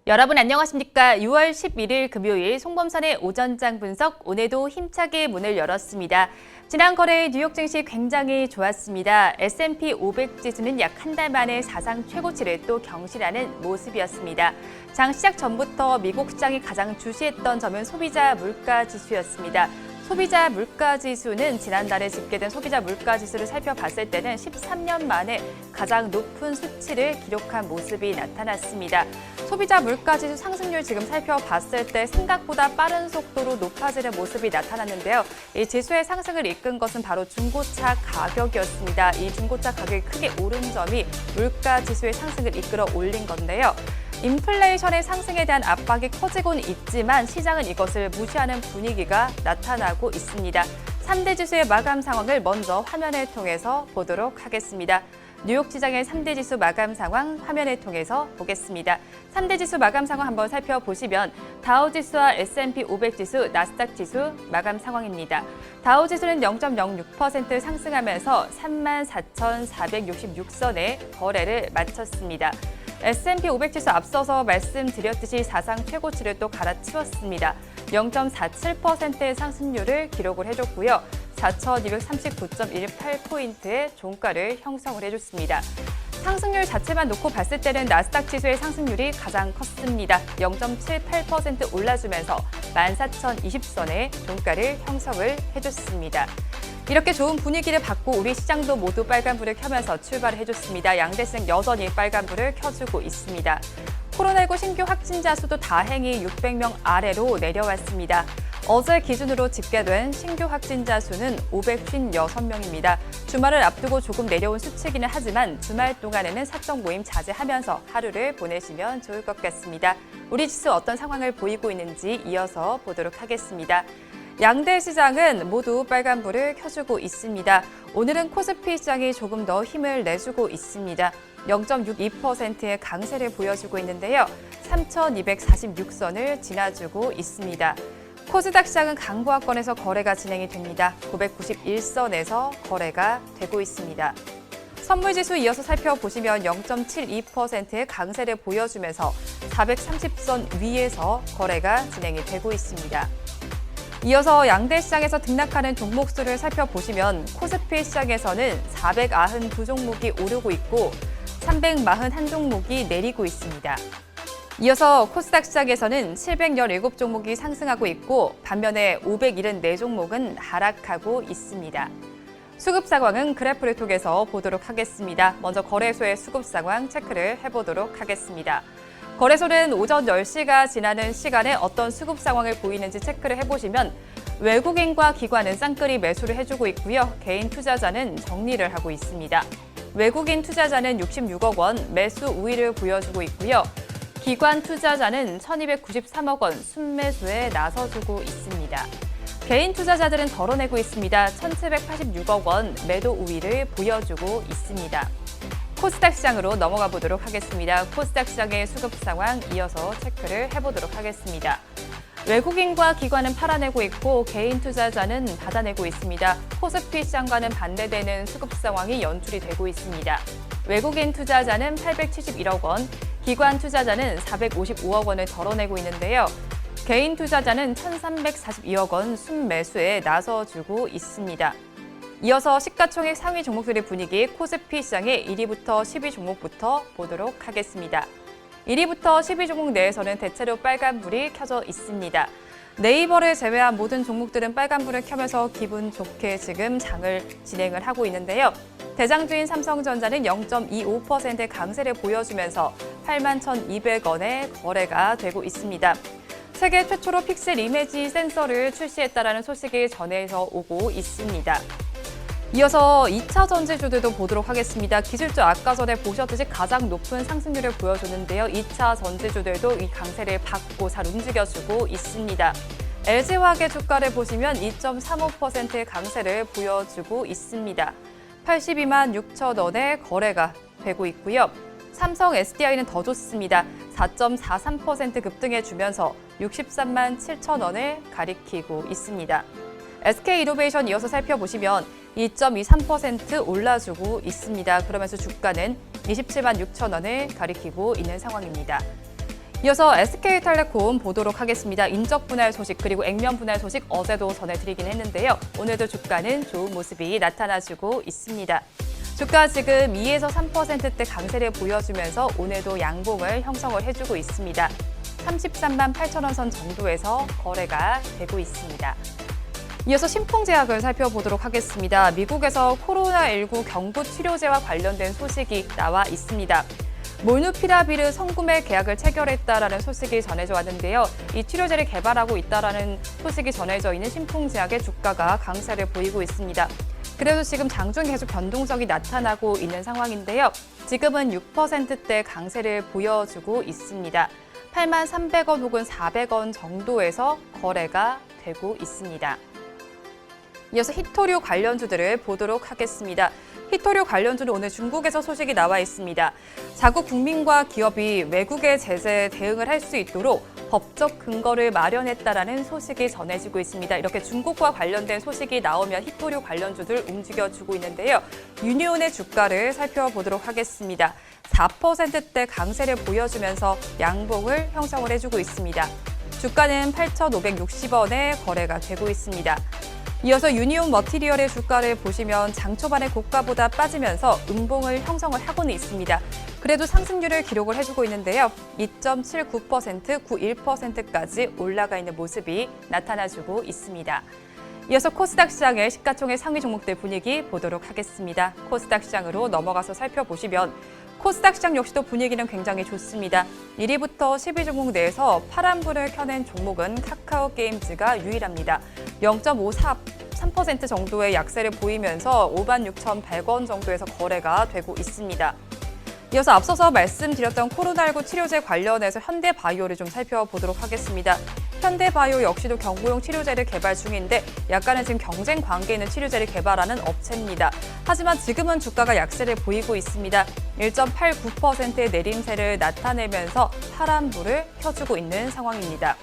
여러분 안녕하십니까? 6월 11일 금요일 송범선의 오전장 분석, 오늘도 힘차게 문을 열었습니다. 지난 거래 뉴욕 증시 굉장히 좋았습니다. S&P 500 지수는 약 한 달 만에 사상 최고치를 또 경신하는 모습이었습니다. 장 시작 전부터 미국 시장이 가장 주시했던 점은 소비자 물가 지수였습니다. 소비자 물가 지수는 지난달에 집계된 소비자 물가 지수를 살펴봤을 때는 13년 만에 가장 높은 수치를 기록한 모습이 나타났습니다. 소비자 물가 지수 상승률 지금 살펴봤을 때 생각보다 빠른 속도로 높아지는 모습이 나타났는데요. 이 지수의 상승을 이끈 것은 바로 중고차 가격이었습니다. 이 중고차 가격이 크게 오른 점이 물가 지수의 상승을 이끌어 올린 건데요. 인플레이션의 상승에 대한 압박이 커지고는 있지만 시장은 이것을 무시하는 분위기가 나타나고 있습니다. 3대 지수의 마감 상황을 먼저 화면을 통해서 보도록 하겠습니다. 뉴욕 시장의 3대 지수 마감 상황 화면을 통해서 보겠습니다. 3대 지수 마감 상황 한번 살펴보시면 다우 지수와 S&P 500 지수, 나스닥 지수 마감 상황입니다. 다우 지수는 0.06% 상승하면서 34,466선에 거래를 마쳤습니다. S&P 500 지수 앞서서 말씀드렸듯이 사상 최고치를 또 갈아치웠습니다. 0.47%의 상승률을 기록을 해줬고요. 4,239.18포인트의 종가를 형성을 해줬습니다. 상승률 자체만 놓고 봤을 때는 나스닥 지수의 상승률이 가장 컸습니다. 0.78% 올라주면서 14,020선의 종가를 형성을 해줬습니다. 이렇게 좋은 분위기를 받고 우리 시장도 모두 빨간불을 켜면서 출발을 해줬습니다. 양대생 여전히 빨간불을 켜주고 있습니다. 코로나19 신규 확진자 수도 다행히 600명 아래로 내려왔습니다. 어제 기준으로 집계된 신규 확진자 수는 556명입니다. 주말을 앞두고 조금 내려온 수치이기는 하지만 주말 동안에는 사적 모임 자제하면서 하루를 보내시면 좋을 것 같습니다. 우리 지수 어떤 상황을 보이고 있는지 이어서 보도록 하겠습니다. 양대 시장은 모두 빨간불을 켜주고 있습니다. 오늘은 코스피 시장이 조금 더 힘을 내주고 있습니다. 0.62%의 강세를 보여주고 있는데요. 3,246선을 지나주고 있습니다. 코스닥 시장은 강보합권에서 거래가 진행이 됩니다. 991선에서 거래가 되고 있습니다. 선물지수 이어서 살펴보시면 0.72%의 강세를 보여주면서 430선 위에서 거래가 진행이 되고 있습니다. 이어서 양대 시장에서 등락하는 종목 수를 살펴보시면 코스피 시장에서는 492종목이 오르고 있고 341종목이 내리고 있습니다. 이어서 코스닥 시장에서는 717종목이 상승하고 있고 반면에 574종목은 하락하고 있습니다. 수급 상황은 그래프를 통해서 보도록 하겠습니다. 먼저 거래소의 수급 상황 체크를 해보도록 하겠습니다. 거래소는 오전 10시가 지나는 시간에 어떤 수급 상황을 보이는지 체크를 해보시면 외국인과 기관은 쌍끌이 매수를 해주고 있고요. 개인 투자자는 정리를 하고 있습니다. 외국인 투자자는 66억 원 매수 우위를 보여주고 있고요. 기관 투자자는 1,293억 원 순매수에 나서주고 있습니다. 개인 투자자들은 덜어내고 있습니다. 1,786억 원 매도 우위를 보여주고 있습니다. 코스닥 시장으로 넘어가 보도록 하겠습니다. 코스닥 시장의 수급 상황 이어서 체크를 해보도록 하겠습니다. 외국인과 기관은 팔아내고 있고 개인 투자자는 받아내고 있습니다. 코스피 시장과는 반대되는 수급 상황이 연출이 되고 있습니다. 외국인 투자자는 871억 원, 기관 투자자는 455억 원을 덜어내고 있는데요. 개인 투자자는 1,342억 원 순매수에 나서주고 있습니다. 이어서 시가총액 상위 종목들의 분위기 코스피 시장의 1위부터 10위 종목부터 보도록 하겠습니다. 1위부터 10위 종목 내에서는 대체로 빨간불이 켜져 있습니다. 네이버를 제외한 모든 종목들은 빨간불을 켜면서 기분 좋게 지금 장을 진행을 하고 있는데요. 대장주인 삼성전자는 0.25%의 강세를 보여주면서 81,200원에 거래가 되고 있습니다. 세계 최초로 픽셀 이미지 센서를 출시했다라는 소식이 전해져 오고 있습니다. 이어서 2차 전지주들도 보도록 하겠습니다. 기술주 아까 전에 보셨듯이 가장 높은 상승률을 보여줬는데요. 2차 전지주들도 이 강세를 받고 잘 움직여주고 있습니다. LG화학의 주가를 보시면 2.35%의 강세를 보여주고 있습니다. 82만 6천 원에 거래가 되고 있고요. 삼성 SDI는 더 좋습니다. 4.43% 급등해주면서 63만 7천 원을 가리키고 있습니다. SK이노베이션 이어서 살펴보시면 2.23% 올라주고 있습니다. 그러면서 주가는 27만 6천 원을 가리키고 있는 상황입니다. 이어서 SK텔레콤 보도록 하겠습니다. 인적 분할 소식 그리고 액면 분할 소식 어제도 전해드리긴 했는데요. 오늘도 주가는 좋은 모습이 나타나주고 있습니다. 주가 지금 2에서 3%대 강세를 보여주면서 오늘도 양봉을 형성을 해주고 있습니다. 33만 8천 원 선 정도에서 거래가 되고 있습니다. 이어서 신풍제약을 살펴보도록 하겠습니다. 미국에서 코로나19 경구 치료제와 관련된 소식이 나와 있습니다. 몰누피라비르 성구매 계약을 체결했다라는 소식이 전해져 왔는데요. 이 치료제를 개발하고 있다라는 소식이 전해져 있는 신풍제약의 주가가 강세를 보이고 있습니다. 그래서 지금 장중에 계속 변동성이 나타나고 있는 상황인데요. 지금은 6%대 강세를 보여주고 있습니다. 8만 300원 혹은 400원 정도에서 거래가 되고 있습니다. 이어서 히토류 관련주들을 보도록 하겠습니다. 히토류 관련주는 오늘 중국에서 소식이 나와 있습니다. 자국 국민과 기업이 외국의 제재에 대응을 할 수 있도록 법적 근거를 마련했다라는 소식이 전해지고 있습니다. 이렇게 중국과 관련된 소식이 나오면 히토류 관련주들 움직여주고 있는데요. 유니온의 주가를 살펴보도록 하겠습니다. 4%대 강세를 보여주면서 양봉을 형성을 해주고 있습니다. 주가는 8,560원에 거래가 되고 있습니다. 이어서 유니온 머티리얼의 주가를 보시면 장 초반에 고가보다 빠지면서 음봉을 형성을 하고는 있습니다. 그래도 상승률을 기록을 해주고 있는데요. 2.79%, 91%까지 올라가 있는 모습이 나타나주고 있습니다. 이어서 코스닥 시장의 시가총액 상위 종목들 분위기 보도록 하겠습니다. 코스닥 시장으로 넘어가서 살펴보시면 코스닥 시장 역시도 분위기는 굉장히 좋습니다. 1위부터 10위 종목 내에서 파란불을 켜낸 종목은 카카오게임즈가 유일합니다. 0.53% 정도의 약세를 보이면서 56,100원 정도에서 거래가 되고 있습니다. 이어서 앞서서 말씀드렸던 코로나19 치료제 관련해서 현대바이오를 좀 살펴보도록 하겠습니다. 현대바이오 역시도 경구용 치료제를 개발 중인데 약간은 지금 경쟁 관계에 있는 치료제를 개발하는 업체입니다. 하지만 지금은 주가가 약세를 보이고 있습니다. 1.89%의 내림세를 나타내면서 파란불을 켜주고 있는 상황입니다.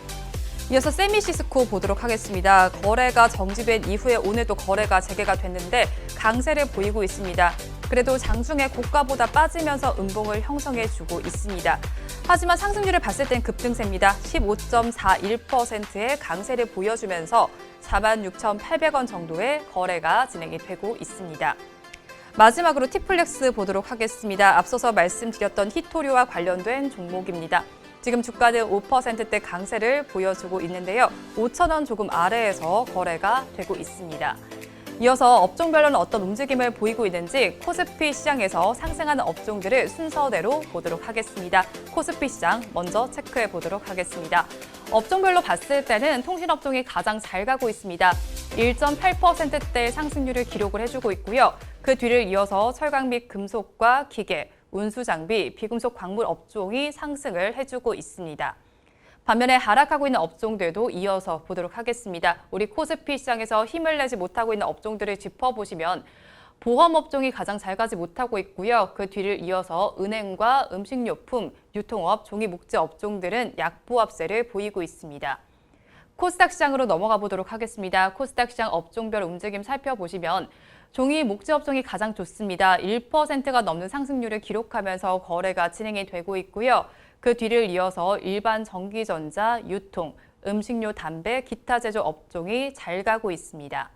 이어서 세미시스코 보도록 하겠습니다. 거래가 정지된 이후에 오늘도 거래가 재개가 됐는데 강세를 보이고 있습니다. 그래도 장중에 고가보다 빠지면서 음봉을 형성해주고 있습니다. 하지만 상승률을 봤을 땐 급등세입니다. 15.41%의 강세를 보여주면서 46,800원 정도의 거래가 진행이 되고 있습니다. 마지막으로 티플렉스 보도록 하겠습니다. 앞서서 말씀드렸던 히토류와 관련된 종목입니다. 지금 주가는 5%대 강세를 보여주고 있는데요. 5,000원 조금 아래에서 거래가 되고 있습니다. 이어서 업종별로는 어떤 움직임을 보이고 있는지 코스피 시장에서 상승하는 업종들을 순서대로 보도록 하겠습니다. 코스피 시장 먼저 체크해 보도록 하겠습니다. 업종별로 봤을 때는 통신업종이 가장 잘 가고 있습니다. 1.8%대 상승률을 기록을 해주고 있고요. 그 뒤를 이어서 철강 및 금속과 기계, 운수장비, 비금속 광물 업종이 상승을 해주고 있습니다. 반면에 하락하고 있는 업종들도 이어서 보도록 하겠습니다. 우리 코스피 시장에서 힘을 내지 못하고 있는 업종들을 짚어보시면 보험 업종이 가장 잘 가지 못하고 있고요. 그 뒤를 이어서 은행과 음식료품, 유통업, 종이 목재 업종들은 약보합세를 보이고 있습니다. 코스닥 시장으로 넘어가 보도록 하겠습니다. 코스닥 시장 업종별 움직임 살펴보시면 종이 목재 업종이 가장 좋습니다. 1%가 넘는 상승률을 기록하면서 거래가 진행이 되고 있고요. 그 뒤를 이어서 일반 전기전자, 유통, 음식료, 담배, 기타 제조 업종이 잘 가고 있습니다.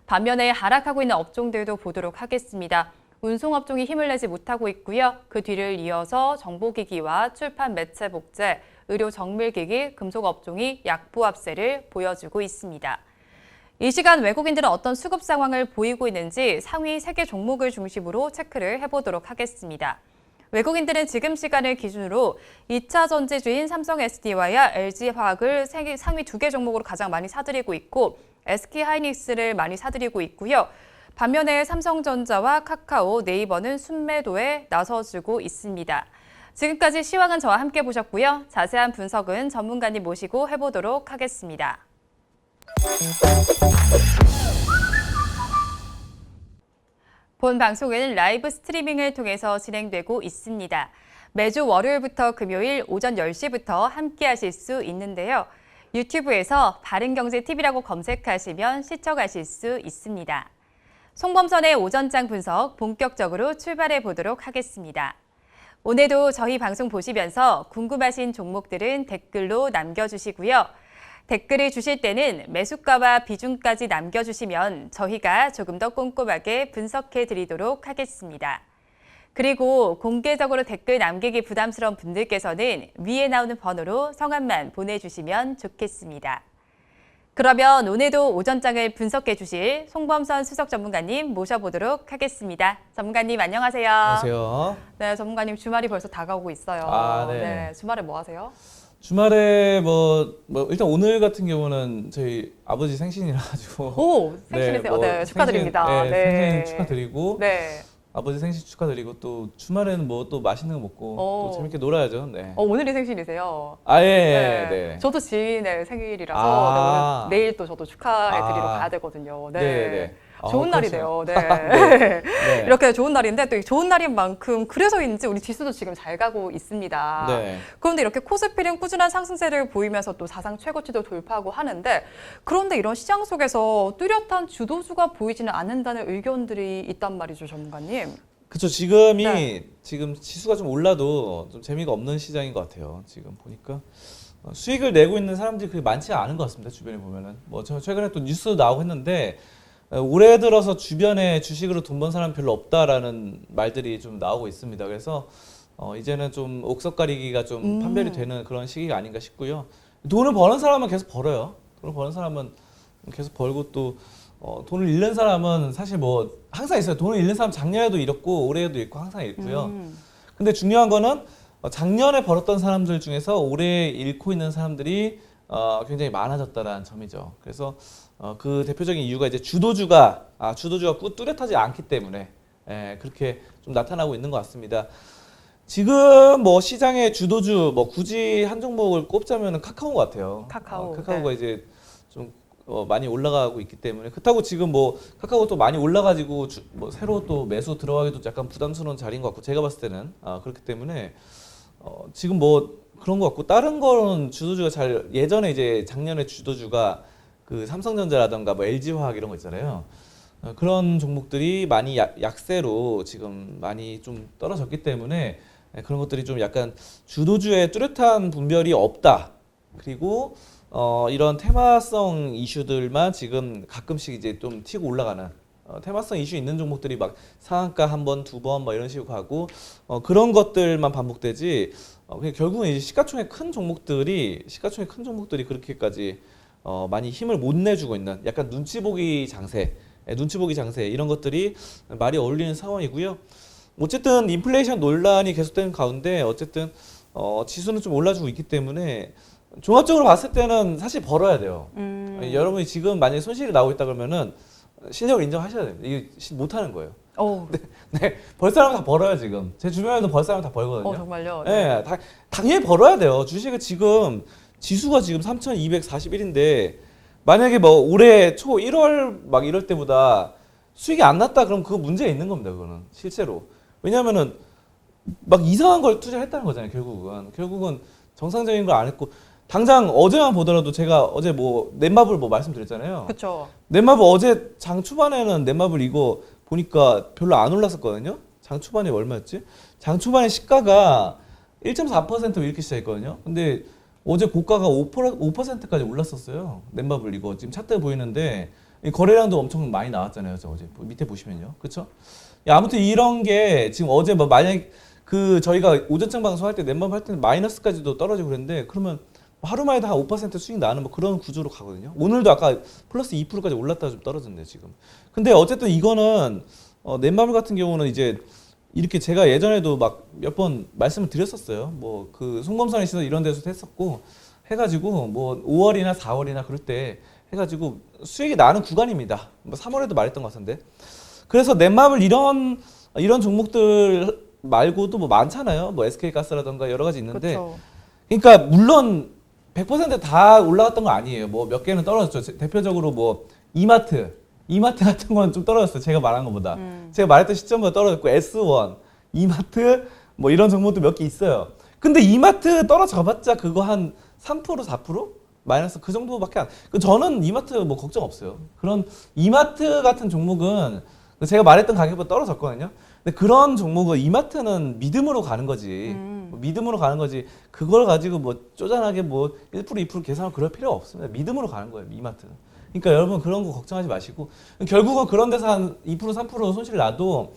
반면에 하락하고 있는 업종들도 보도록 하겠습니다. 운송업종이 힘을 내지 못하고 있고요. 그 뒤를 이어서 정보기기와 출판 매체 복제, 의료 정밀기기, 금속업종이 약보합세를 보여주고 있습니다. 이 시간 외국인들은 어떤 수급 상황을 보이고 있는지 상위 3개 종목을 중심으로 체크를 해보도록 하겠습니다. 외국인들은 지금 시간을 기준으로 2차 전지주인 삼성 SDI와 LG화학을 상위 2개 종목으로 가장 많이 사들이고 있고 SK하이닉스를 많이 사들이고 있고요. 반면에 삼성전자와 카카오, 네이버는 순매도에 나서주고 있습니다. 지금까지 시황은 저와 함께 보셨고요. 자세한 분석은 전문가님 모시고 해보도록 하겠습니다. 본 방송은 라이브 스트리밍을 통해서 진행되고 있습니다. 매주 월요일부터 금요일 오전 10시부터 함께 하실 수 있는데요. 유튜브에서 바른경제TV라고 검색하시면 시청하실 수 있습니다. 송범선의 오전장 분석 본격적으로 출발해 보도록 하겠습니다. 오늘도 저희 방송 보시면서 궁금하신 종목들은 댓글로 남겨주시고요. 댓글을 주실 때는 매수가와 비중까지 남겨주시면 저희가 조금 더 꼼꼼하게 분석해 드리도록 하겠습니다. 그리고 공개적으로 댓글 남기기 부담스러운 분들께서는 위에 나오는 번호로 성함만 보내주시면 좋겠습니다. 그러면 오늘도 오전장을 분석해 주실 송범선 수석 전문가님 모셔보도록 하겠습니다. 전문가님 안녕하세요. 안녕하세요. 네, 전문가님 주말이 벌써 다가오고 있어요. 네, 주말에 뭐 하세요? 주말에 일단 오늘 같은 경우는 저희 아버지 생신이라 가지고 생신이세요? 네, 축하드립니다. 생신 축하드리고 네. 아버지 생신 축하드리고 또 주말에는 또 맛있는 거 먹고 또 재밌게 놀아야죠. 네. 오늘이 생신이세요? 네. 저도 지인의 생일이라서 오늘 내일 또 저도 축하해드리러 가야 되거든요. 네. 좋은 날이네요. 네. 네. 이렇게 좋은 날인데 또 좋은 날인 만큼 그래서인지 우리 지수도 지금 잘 가고 있습니다. 네. 그런데 이렇게 코스피는 꾸준한 상승세를 보이면서 또 사상 최고치도 돌파하고 하는데 그런데 이런 시장 속에서 뚜렷한 주도주가 보이지는 않는다는 의견들이 있단 말이죠, 전문가님. 그렇죠. 지금 지수가 좀 올라도 좀 재미가 없는 시장인 것 같아요. 지금 보니까 수익을 내고 있는 사람들이 그렇게 많지가 않은 것 같습니다. 주변에 보면은 저 최근에 또 뉴스도 나오고 했는데. 올해 들어서 주변에 주식으로 돈 번 사람 별로 없다라는 말들이 좀 나오고 있습니다. 그래서 이제는 좀 옥석 가리기가 좀 판별이 되는 그런 시기가 아닌가 싶고요. 돈을 버는 사람은 계속 벌어요. 돈을 버는 사람은 계속 벌고 또 돈을 잃는 사람은 사실 항상 있어요. 돈을 잃는 사람 작년에도 잃었고 올해에도 잃고 항상 잃고요. 근데 중요한 거는 작년에 벌었던 사람들 중에서 올해 잃고 있는 사람들이 굉장히 많아졌다는 점이죠. 그래서 그 대표적인 이유가 이제 주도주가 뚜렷하지 않기 때문에 그렇게 좀 나타나고 있는 것 같습니다. 지금 시장의 주도주 굳이 한 종목을 꼽자면 카카오 같아요. 카카오가 이제 좀 많이 올라가고 있기 때문에 그렇다고 지금 카카오 또 많이 올라가지고 새로 또 매수 들어가기도 약간 부담스러운 자리인 것 같고 제가 봤을 때는 그렇기 때문에 지금 그런 것 같고 다른 거는 주도주가 예전에 이제 작년에 주도주가 그 삼성전자라던가 LG화학 이런 거 있잖아요. 그런 종목들이 많이 약세로 지금 많이 좀 떨어졌기 때문에 그런 것들이 좀 약간 주도주의 뚜렷한 분별이 없다. 그리고 이런 테마성 이슈들만 지금 가끔씩 이제 좀 튀고 올라가는 테마성 이슈 있는 종목들이 막 상한가 한 번, 두 번 이런 식으로 가고 그런 것들만 반복되지 결국은 이제 시가총액 큰 종목들이 그렇게까지 많이 힘을 못 내주고 있는 약간 눈치 보기 장세 이런 것들이 말이 어울리는 상황이고요. 어쨌든 인플레이션 논란이 계속되는 가운데 어쨌든 지수는 좀 올라주고 있기 때문에 종합적으로 봤을 때는 사실 벌어야 돼요. 여러분이 지금 만약에 손실이 나오고 있다 그러면은 실력을 인정하셔야 됩니다. 이게 못하는 거예요. 네, 벌 사람은 다 벌어요 지금. 제 주변에도 벌 사람 다 벌거든요. 정말요? 네, 당연히 벌어야 돼요. 주식을 지금 지수가 지금 3,241인데 만약에 올해 초 1월 이럴 때보다 수익이 안 났다 그럼 그거 문제가 있는 겁니다. 그거는 실제로. 왜냐하면은 이상한 걸 투자했다는 거잖아요. 결국은 정상적인 걸 안 했고 당장 어제만 보더라도 제가 어제 넷마블 말씀드렸잖아요. 그렇죠. 넷마블 어제 장 초반에는 넷마블 이거 보니까 별로 안 올랐었거든요. 장 초반에 얼마였지? 장 초반에 시가가 1.4% 이렇게 시작했거든요. 근데 어제 고가가 5%까지 올랐었어요. 넷마블 이거 지금 차트 보이는데 거래량도 엄청 많이 나왔잖아요. 어제 밑에 보시면요. 그렇죠? 아무튼 이런 게 지금 어제 만약에 저희가 오전장 방송할 때 넷마블 할 때는 마이너스까지도 떨어지고 그랬는데 그러면 하루 만에 다 한 5% 수익 나는 그런 구조로 가거든요. 오늘도 아까 플러스 2%까지 올랐다가 좀 떨어졌네요, 지금. 근데 어쨌든 이거는 넷마블 같은 경우는 이제 이렇게 제가 예전에도 몇 번 말씀을 드렸었어요. 그 송범선의 시선 이런 데서도 했었고 해가지고 5월이나 4월이나 그럴 때 해가지고 수익이 나는 구간입니다. 3월에도 말했던 것 같은데 그래서 넷마블 이런 종목들 말고도 뭐 많잖아요. 뭐 SK가스라던가 여러 가지 있는데 그렇죠. 그러니까 물론 100%다 올라갔던 거 아니에요. 뭐 몇 개는 떨어졌죠. 대표적으로 뭐 이마트 같은 건 좀 떨어졌어요. 제가 말한 것보다. 제가 말했던 시점보다 떨어졌고 S1, 이마트 뭐 이런 종목도 몇 개 있어요. 근데 이마트 떨어져봤자 그거 한 3%, 4%? 마이너스 그 정도밖에 안. 저는 이마트 뭐 걱정 없어요. 그런 이마트 같은 종목은 제가 말했던 가격보다 떨어졌거든요. 근데 그런 종목은 이마트는 믿음으로 가는 거지. 믿음으로 가는 거지. 그걸 가지고 뭐 쪼잔하게 뭐 1%, 2% 계산하고 그럴 필요가 없습니다. 믿음으로 가는 거예요, 이마트는. 그러니까 여러분 그런 거 걱정하지 마시고 결국은 그런 데서 한 2%, 3% 손실 나도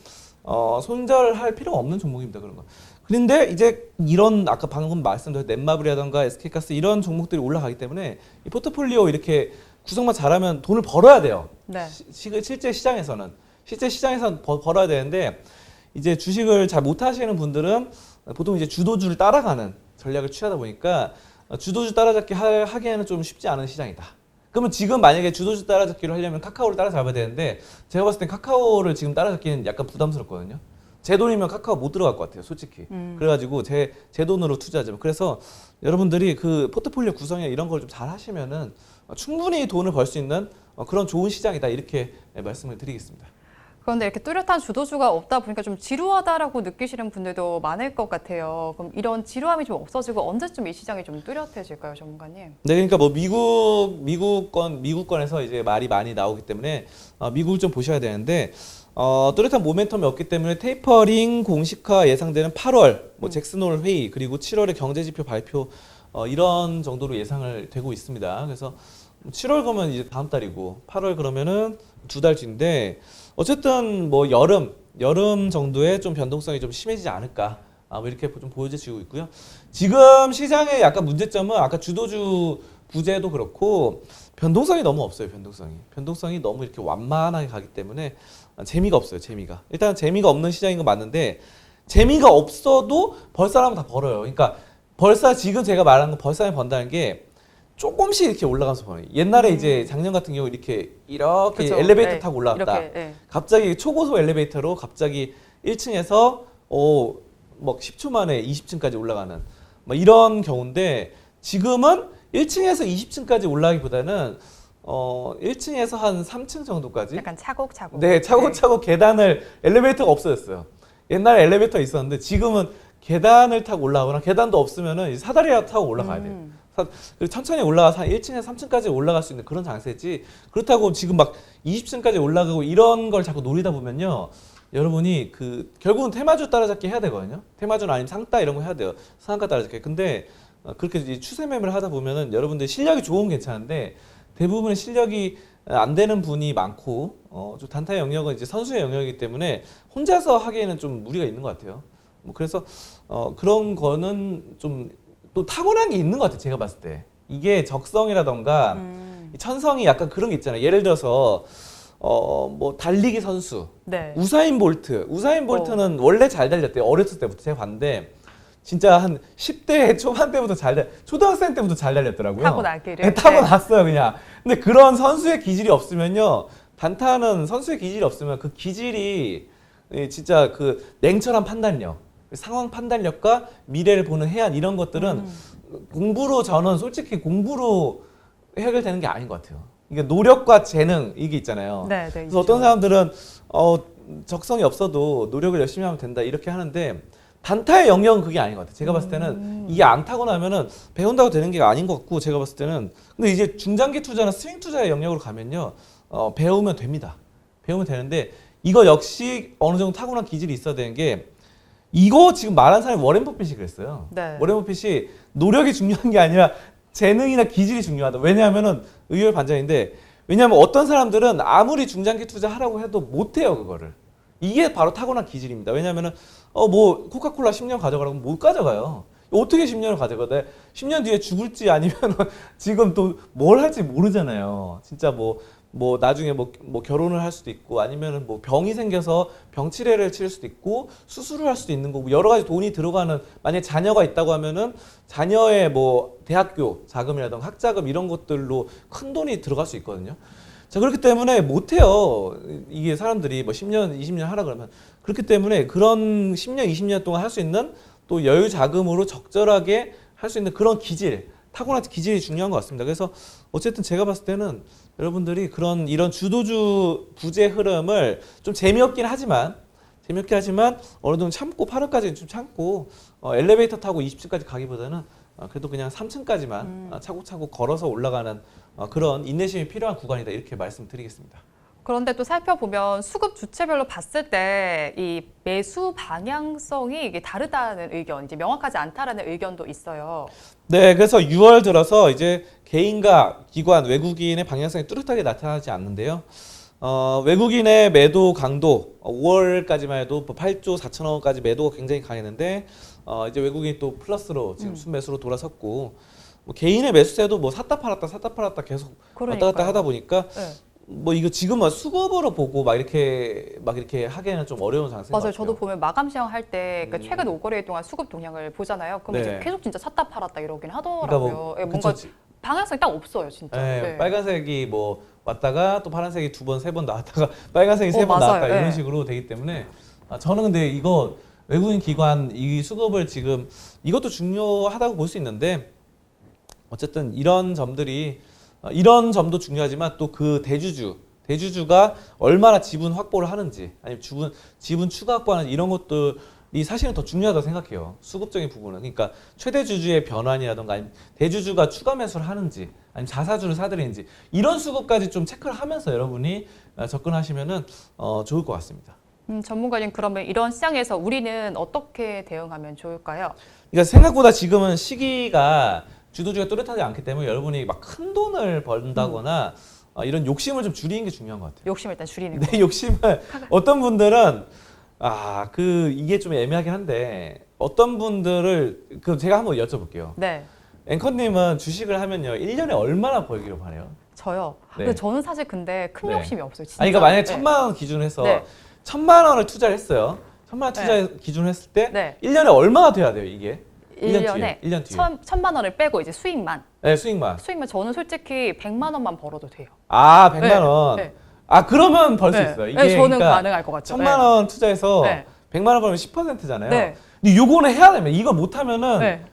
손절할 필요가 없는 종목입니다. 그런 거. 그런데 이제 이런 아까 방금 말씀드린 넷마블이라던가 SK가스 이런 종목들이 올라가기 때문에 이 포트폴리오 이렇게 구성만 잘하면 돈을 벌어야 돼요. 네. 실제 시장에서는 벌어야 되는데 이제 주식을 잘 못하시는 분들은 보통 이제 주도주를 따라가는 전략을 취하다 보니까 주도주 따라잡기 하기에는 좀 쉽지 않은 시장이다. 그러면 지금 만약에 주도주 따라잡기를 하려면 카카오를 따라잡아야 되는데 제가 봤을 땐 카카오를 지금 따라잡기는 약간 부담스럽거든요. 제 돈이면 카카오 못 들어갈 것 같아요, 솔직히. 그래가지고 제 돈으로 투자하자면. 그래서 여러분들이 그 포트폴리오 구성에 이런 걸 좀 잘 하시면은 충분히 돈을 벌 수 있는 그런 좋은 시장이다 이렇게 말씀을 드리겠습니다. 그런데 이렇게 뚜렷한 주도주가 없다 보니까 좀 지루하다라고 느끼시는 분들도 많을 것 같아요. 그럼 이런 지루함이 좀 없어지고 언제쯤 이 시장이 좀 뚜렷해질까요, 전문가님? 네, 그러니까 뭐 미국권에서 이제 말이 많이 나오기 때문에 미국을 좀 보셔야 되는데 뚜렷한 모멘텀이 없기 때문에 테이퍼링 공식화 예상되는 8월 뭐 잭슨홀 회의 그리고 7월에 경제지표 발표 이런 정도로 예상을 되고 있습니다. 그래서 7월 그러면 이제 다음 달이고 8월 그러면은 두 달 뒤인데 어쨌든 뭐 여름 정도의 좀 변동성이 좀 심해지지 않을까 뭐 이렇게 좀 보여지고 있고요. 지금 시장의 약간 문제점은 아까 주도주 부재도 그렇고 변동성이 너무 없어요. 변동성이 너무 이렇게 완만하게 가기 때문에 재미가 없어요. 일단 재미가 없는 시장인 거 맞는데 재미가 없어도 벌 사람은 다 벌어요. 그러니까 지금 제가 말하는 거 벌사람이 번다는 게 조금씩 이렇게 올라가면서 버는. 옛날에 이제 작년 같은 경우 이렇게 그쵸. 엘리베이터 네. 타고 올라갔다. 이렇게, 네. 갑자기 초고속 엘리베이터로 갑자기 1층에서 막 10초 만에 20층까지 올라가는 뭐 이런 경우인데 지금은 1층에서 20층까지 올라가기보다는 1층에서 한 3층 정도까지 약간 차곡차곡. 네, 차곡차곡 계단을 엘리베이터가 없어졌어요. 옛날에 엘리베이터 있었는데 지금은 계단을 타고 올라가거나 계단도 없으면은 사다리를 타고 올라가야 돼요. 그리고 천천히 올라가서 한 1층에서 3층까지 올라갈 수 있는 그런 장세지. 그렇다고 지금 막 20층까지 올라가고 이런 걸 자꾸 노리다 보면요. 여러분이 결국은 테마주 따라잡기 해야 되거든요. 테마주는 아니면 상따 이런 거 해야 돼요. 상한가 따라잡기. 근데 그렇게 이제 추세 매매를 하다 보면은 여러분들 실력이 좋으면 괜찮은데 대부분의 실력이 안 되는 분이 많고 좀 단타의 영역은 이제 선수의 영역이기 때문에 혼자서 하기에는 좀 무리가 있는 것 같아요. 뭐 그래서 그런 거는 좀 또 타고난 게 있는 것 같아요. 제가 봤을 때 이게 적성이라던가 천성이 약간 그런 게 있잖아요. 예를 들어서 뭐 달리기 선수 네. 우사인 볼트는 원래 잘 달렸대요. 어렸을 때부터 제가 봤는데 진짜 한 10대 초반 때부터 초등학생 때부터 잘 달렸더라고요. 타고나기를. 네, 타고났어요 그냥. 근데 그런 선수의 기질이 없으면요. 단타는 선수의 기질이 없으면 그 기질이 진짜 그 냉철한 판단력, 상황 판단력과 미래를 보는 해안 이런 것들은 저는 솔직히 공부로 해결되는 게 아닌 것 같아요. 이게 노력과 재능 이게 있잖아요. 네, 네, 그래서 있죠. 어떤 사람들은 적성이 없어도 노력을 열심히 하면 된다 이렇게 하는데 단타의 영역은 그게 아닌 것 같아요. 제가 봤을 때는 이게 안 타고 나면은 배운다고 되는 게 아닌 것 같고 제가 봤을 때는 근데 이제 중장기 투자나 스윙 투자의 영역으로 가면요 배우면 됩니다. 배우면 되는데 이거 역시 어느 정도 타고난 기질이 있어야 되는 게 이거 지금 말한 사람이 워렌 버핏이 그랬어요. 네. 워렌 버핏이 노력이 중요한 게 아니라 재능이나 기질이 중요하다. 왜냐하면은 의열반전인데 왜냐하면 어떤 사람들은 아무리 중장기 투자하라고 해도 못해요 그거를. 이게 바로 타고난 기질입니다. 왜냐하면은 뭐 코카콜라 10년 가져가라고 못 가져가요. 어떻게 10년을 가져가? 10년 뒤에 죽을지 아니면 지금 또 뭘 할지 모르잖아요. 진짜 뭐 나중에 뭐 결혼을 할 수도 있고 아니면은 뭐 병이 생겨서 병 치료를 치를 수도 있고 수술을 할 수도 있는 거고 여러 가지 돈이 들어가는 만약에 자녀가 있다고 하면은 자녀의 뭐 대학교 자금이라든가 학자금 이런 것들로 큰 돈이 들어갈 수 있거든요. 자, 그렇기 때문에 못해요. 이게 사람들이 뭐 10년, 20년 하라 그러면. 그렇기 때문에 그런 10년, 20년 동안 할 수 있는 또 여유 자금으로 적절하게 할 수 있는 그런 기질, 타고난 기질이 중요한 것 같습니다. 그래서 어쨌든 제가 봤을 때는 여러분들이 이런 주도주 부재 흐름을 좀 재미없긴 하지만 어느 정도 참고 8월까지는 좀 참고 엘리베이터 타고 20층까지 가기보다는 그래도 그냥 3층까지만 차곡차곡 걸어서 올라가는 그런 인내심이 필요한 구간이다 이렇게 말씀드리겠습니다. 그런데 또 살펴보면 수급 주체별로 봤을 때 이 매수 방향성이 이게 다르다는 의견, 이제 명확하지 않다라는 의견도 있어요. 네, 그래서 6월 들어서 이제 개인과 기관, 외국인의 방향성이 뚜렷하게 나타나지 않는데요. 외국인의 매도 강도 5월까지만 해도 8조 4천억까지 매도가 굉장히 강했는데 이제 외국인이 또 플러스로 지금 순매수로 돌아섰고 뭐 개인의 매수세도 뭐 샀다 팔았다 계속 왔다 갔다 하다 보니까 네. 뭐 이거 지금은 수급으로 보고 막 이렇게 하기에는 좀 어려운 장세인 것 맞아요. 같아요. 저도 보면 마감 시황 할 때 그러니까 최근 5거래 동안 수급 동향을 보잖아요. 그럼 네. 이제 계속 진짜 샀다 팔았다 이러긴 하더라고요. 그러니까 뭐, 예, 뭔가 그쵸. 방향성이 딱 없어요, 진짜. 네, 네. 빨간색이 뭐 왔다가 또 파란색이 2번, 3번 나왔다가 빨간색이 3번 맞아요. 나왔다 네. 이런 식으로 되기 때문에 저는 근데 이거 외국인 기관 이 수급을 지금 이것도 중요하다고 볼 수 있는데 어쨌든 이런 점도 중요하지만 또 그 대주주가 얼마나 지분 확보를 하는지 아니면 지분 추가 확보하는지 이런 것들이 사실은 더 중요하다고 생각해요. 수급적인 부분은. 그러니까 최대 주주의 변환이라든가 아니면 대주주가 추가 매수를 하는지 아니면 자사주를 사들이는지 이런 수급까지 좀 체크를 하면서 여러분이 접근하시면은 좋을 것 같습니다. 전문가님, 그러면 이런 시장에서 우리는 어떻게 대응하면 좋을까요? 그러니까 생각보다 지금은 시기가 주도주가 뚜렷하지 않기 때문에 여러분이 막 큰 돈을 번다거나 이런 욕심을 좀 줄이는 게 중요한 것 같아요. 욕심 일단 줄이는 거. 내 욕심을 어떤 분들은 이게 좀 애매하긴 한데 어떤 분들을 제가 한번 여쭤볼게요. 네. 앵커님은 주식을 하면요 1년에 얼마나 벌기로 바래요? 저요. 네. 근데 저는 사실 근데 큰 네. 욕심이 없어요. 진짜. 그러니까 만약에 네. 1,000만 원 기준으로 해서 네. 1,000만 원을 투자를 했어요. 1,000만 원 투자 기준으로 했을 때 네. 1년에 얼마나 돼야 돼요 이게? 1년에 1년 뒤에. 1,000만 원을 빼고 이제 수익만 네, 수익만. 저는 솔직히 100만 원만 벌어도 돼요. 100만 네. 원. 네. 그러면 벌 수 네. 있어요. 네, 저는 그러니까 가능할 것 같죠. 1,000만 원 투자해서 네. 100만 원 벌면 10%잖아요. 네. 근데 요거는 해야 되면 이거 못 하면은 네.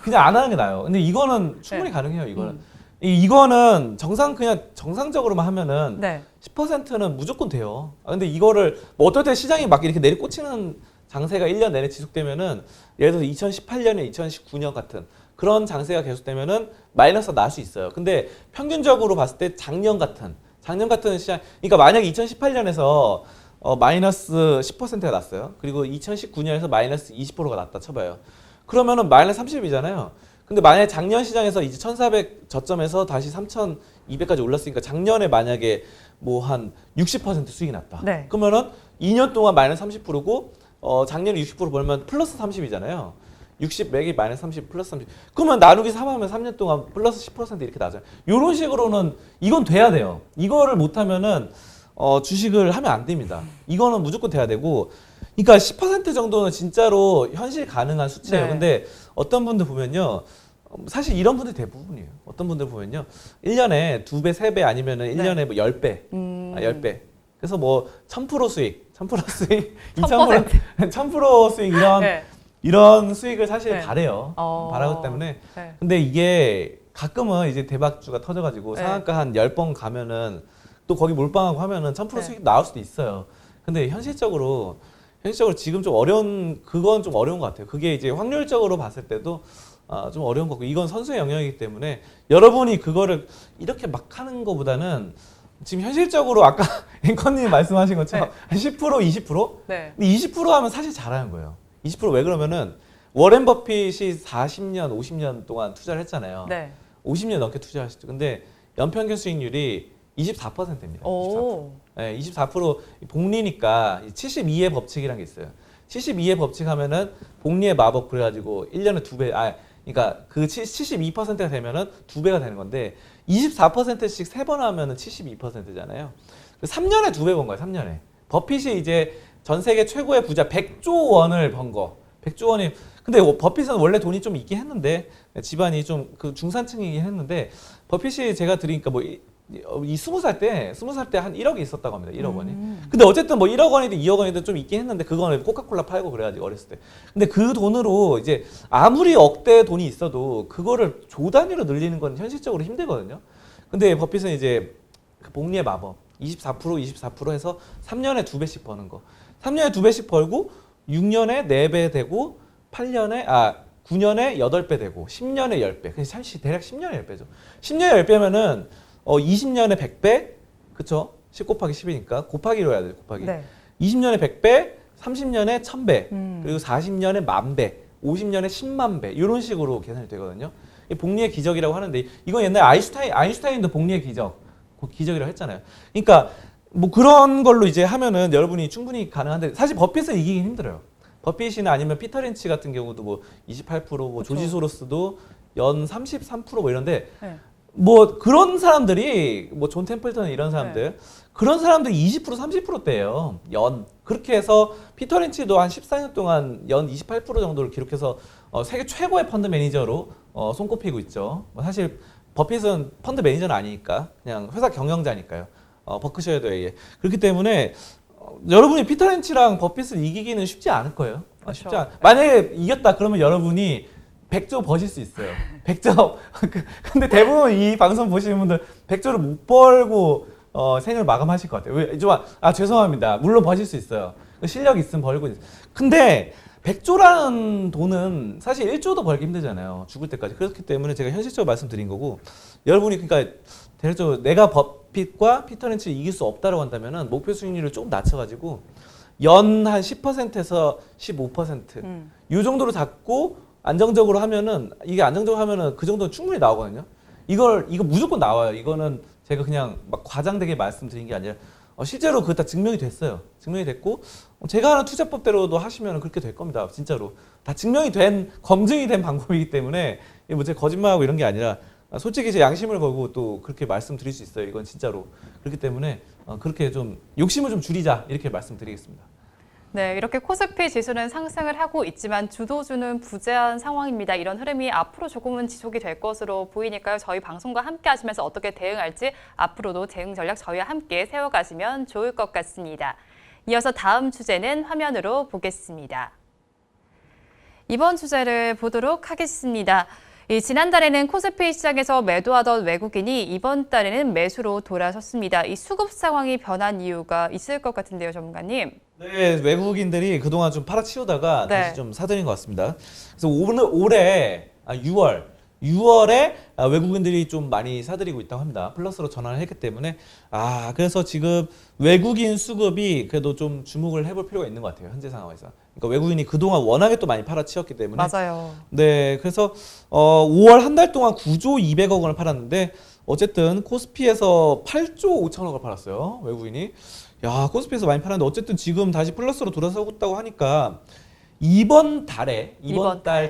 그냥 안 하는 게 나아요. 근데 이거는 충분히 네. 가능해요. 이거는. 이거는 그냥 정상적으로만 하면은 네. 10%는 무조건 돼요. 근데 이거를 뭐 어떨 때 시장이 막 이렇게 내리꽂히는 장세가 1년 내내 지속되면은 예를 들어서 2018년에 2019년 같은 그런 장세가 계속되면은 마이너스가 날 수 있어요. 근데 평균적으로 봤을 때 작년 같은 시장, 그러니까 만약에 2018년에서 마이너스 10%가 났어요. 그리고 2019년에서 마이너스 20%가 났다 쳐봐요. 그러면은 마이너스 30이잖아요. 근데 만약에 작년 시장에서 이제 1,400 저점에서 다시 3,200까지 올랐으니까 작년에 만약에 뭐 한 60% 수익이 났다. 네. 그러면은 2년 동안 마이너스 30%고 작년에 60% 벌면 플러스 30이잖아요. 60 매기 마이너스 30 플러스 30. 그러면 나누기 3하면 3년 동안 플러스 10% 이렇게 나잖아요. 이런 식으로는 이건 돼야 돼요. 이거를 못하면은 주식을 하면 안 됩니다. 이거는 무조건 돼야 되고, 그러니까 10% 정도는 진짜로 현실 가능한 수치예요. 네. 근데 어떤 분들 보면요. 사실 이런 분들이 대부분이에요. 어떤 분들 보면요. 1년에 2배, 3배 아니면은 1년에 뭐 10배. 10배. 그래서 뭐 1000% 수익, 1000% 수익, 2000% 1000% 수익 이런 수익을 사실 네. 바래요. 바라기 때문에. 네. 근데 이게 가끔은 이제 대박주가 터져가지고 네. 상한가 한 10번 가면은 또 거기 몰빵하고 하면은 1000% 네. 수익 나올 수도 있어요. 근데 현실적으로 지금 좀 그건 좀 어려운 것 같아요. 그게 이제 확률적으로 봤을 때도 좀 어려운 거고, 이건 선수의 영역이기 때문에 여러분이 그거를 이렇게 막 하는 것보다는 지금 현실적으로 아까 앵커님이 말씀하신 것처럼 한 10%, 20%? 네. 근데 20% 하면 사실 잘하는 거예요. 20% 왜 그러면은 워렌 버핏이 40년, 50년 동안 투자를 했잖아요. 네. 50년 넘게 투자하셨죠. 근데 연평균 수익률이 24%입니다. 24%. 오. 네, 24% 복리니까 72의 법칙이라는 게 있어요. 72의 법칙 하면은 복리의 마법 그래가지고 1년에 2배, 그러니까 그 72%가 되면은 2배가 되는 건데 24%씩 3번 하면은 72%잖아요. 3년에 2배 번 거예요. 3년에. 버핏이 이제 전 세계 최고의 부자 100조 원을 번 거. 100조 원이, 근데 버핏은 원래 돈이 좀 있긴 했는데 집안이 좀 그 중산층이긴 했는데 버핏이 제가 들으니까 뭐 이 20살 때 한 1억이 있었다고 합니다. 1억 원이. 근데 어쨌든 뭐 1억 원이든 2억 원이든 좀 있긴 했는데 그거는 코카콜라 팔고 그래가지고 어렸을 때. 근데 그 돈으로 이제 아무리 억대 돈이 있어도 그거를 조 단위로 늘리는 건 현실적으로 힘들거든요. 근데 버핏은 이제 그 복리의 마법 24% 해서 3년에 2배씩 버는 거. 3년에 2배씩 벌고 6년에 4배 되고 9년에 8배 되고 10년에 10배. 그래서 대략 10년에 10배죠. 10년에 10배면은 20년에 100배, 그쵸? 10 곱하기 10이니까 곱하기로 해야 돼요. 곱하기. 네. 20년에 100배, 30년에 1000배, 그리고 40년에 10,000배, 50년에 10만 배 이런 식으로 계산이 되거든요. 이 복리의 기적이라고 하는데 이건 옛날 아인슈타인도 복리의 기적이라고 했잖아요. 그러니까 뭐 그런 걸로 이제 하면은 여러분이 충분히 가능한데 사실 버핏을 이기긴 힘들어요. 버핏이나 아니면 피터 린치 같은 경우도 뭐 28%, 뭐 조지 소로스도 연 33%뭐 이런데 네. 뭐 그런 사람들이 뭐 존 템플턴 이런 사람들 네. 그런 사람들이 20% 30%대예요. 연 그렇게 해서 피터 린치도 한 14년 동안 연 28% 정도를 기록해서 세계 최고의 펀드 매니저로 손꼽히고 있죠. 뭐 사실 버핏은 펀드 매니저는 아니니까 그냥 회사 경영자니까요. 버크셔에도 의해 그렇기 때문에 여러분이 피터 린치랑 버핏을 이기기는 쉽지 않을 거예요. 그렇죠. 만약에 이겼다 그러면 여러분이 100조 버실 수 있어요. 100조. 근데 대부분 이 방송 보시는 분들 100조를 못 벌고 생을 마감하실 것 같아요. 왜? 죄송합니다. 물론 버실 수 있어요. 실력 있으면 벌고 있어요. 근데 100조라는 돈은 사실 1조도 벌기 힘들잖아요. 죽을 때까지. 그렇기 때문에 제가 현실적으로 말씀드린 거고 여러분이 그러니까 대략적으로 내가 버핏과 피터 린치를 이길 수 없다고 한다면은 목표 수익률을 조금 낮춰가지고 연 한 10%에서 15% 이 정도로 잡고 안정적으로 하면은 이게 안정적으로 하면은 그 정도는 충분히 나오거든요. 이거 무조건 나와요. 이거는 제가 그냥 막 과장되게 말씀드린 게 아니라 실제로 그거 다 증명이 됐어요. 증명이 됐고 제가 하는 투자법대로도 하시면 그렇게 될 겁니다. 진짜로 다 검증이 된 방법이기 때문에 뭐 제가 거짓말하고 이런 게 아니라 솔직히 제 양심을 걸고 또 그렇게 말씀드릴 수 있어요. 이건 진짜로 그렇기 때문에 그렇게 좀 욕심을 좀 줄이자 이렇게 말씀드리겠습니다. 네, 이렇게 코스피 지수는 상승을 하고 있지만 주도주는 부재한 상황입니다. 이런 흐름이 앞으로 조금은 지속이 될 것으로 보이니까요. 저희 방송과 함께 하시면서 어떻게 대응할지 앞으로도 대응 전략 저희와 함께 세워가시면 좋을 것 같습니다. 이어서 다음 주제는 화면으로 보겠습니다. 이번 주제를 보도록 하겠습니다. 지난달에는 코스피 시장에서 매도하던 외국인이 이번 달에는 매수로 돌아섰습니다. 이 수급 상황이 변한 이유가 있을 것 같은데요, 전문가님. 네, 외국인들이 그동안 좀 팔아치우다가 네. 다시 좀 사들인 것 같습니다. 그래서 올해 6월에 외국인들이 좀 많이 사들이고 있다고 합니다. 플러스로 전환을 했기 때문에 그래서 지금 외국인 수급이 그래도 좀 주목을 해볼 필요가 있는 것 같아요. 현재 상황에서. 그러니까 외국인이 그동안 워낙에 또 많이 팔아치웠기 때문에 맞아요. 네, 그래서 5월 한 달 동안 9조 200억 원을 팔았는데 어쨌든 코스피에서 8조 5천억을 팔았어요. 외국인이. 야, 코스피에서 많이 팔았는데 어쨌든 지금 다시 플러스로 돌아서고 하니까 이번 달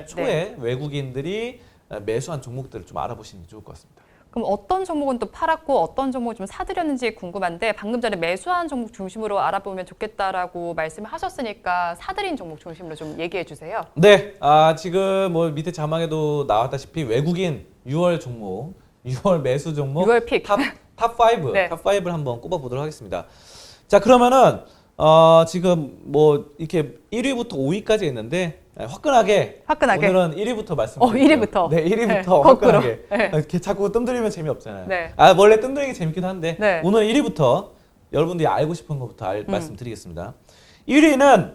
초에 네. 외국인들이 매수한 종목들을 좀 알아보시는 게 좋을 것 같습니다. 그럼 어떤 종목은 또 팔았고 어떤 종목을 좀 사들였는지 궁금한데 방금 전에 매수한 종목 중심으로 알아보면 좋겠다라고 말씀을 하셨으니까 사들인 종목 중심으로 좀 얘기해 주세요. 네, 지금 뭐 밑에 자막에도 나왔다시피 외국인 6월 종목, 6월 매수 종목 6월 픽. 탑 5, 네. 탑 5를 한번 꼽아보도록 하겠습니다. 자, 그러면은 지금 뭐 이렇게 1위부터 5위까지 있는데 화끈하게 오늘은 1위부터 말씀드릴게요. 1위부터. 네, 1위부터 네, 화끈하게. 네. 이렇게 자꾸 뜸들이면 재미없잖아요. 네. 원래 뜸들이는 게 재밌기도 한데 네. 오늘 1위부터 여러분들이 알고 싶은 것부터 말씀드리겠습니다. 1위는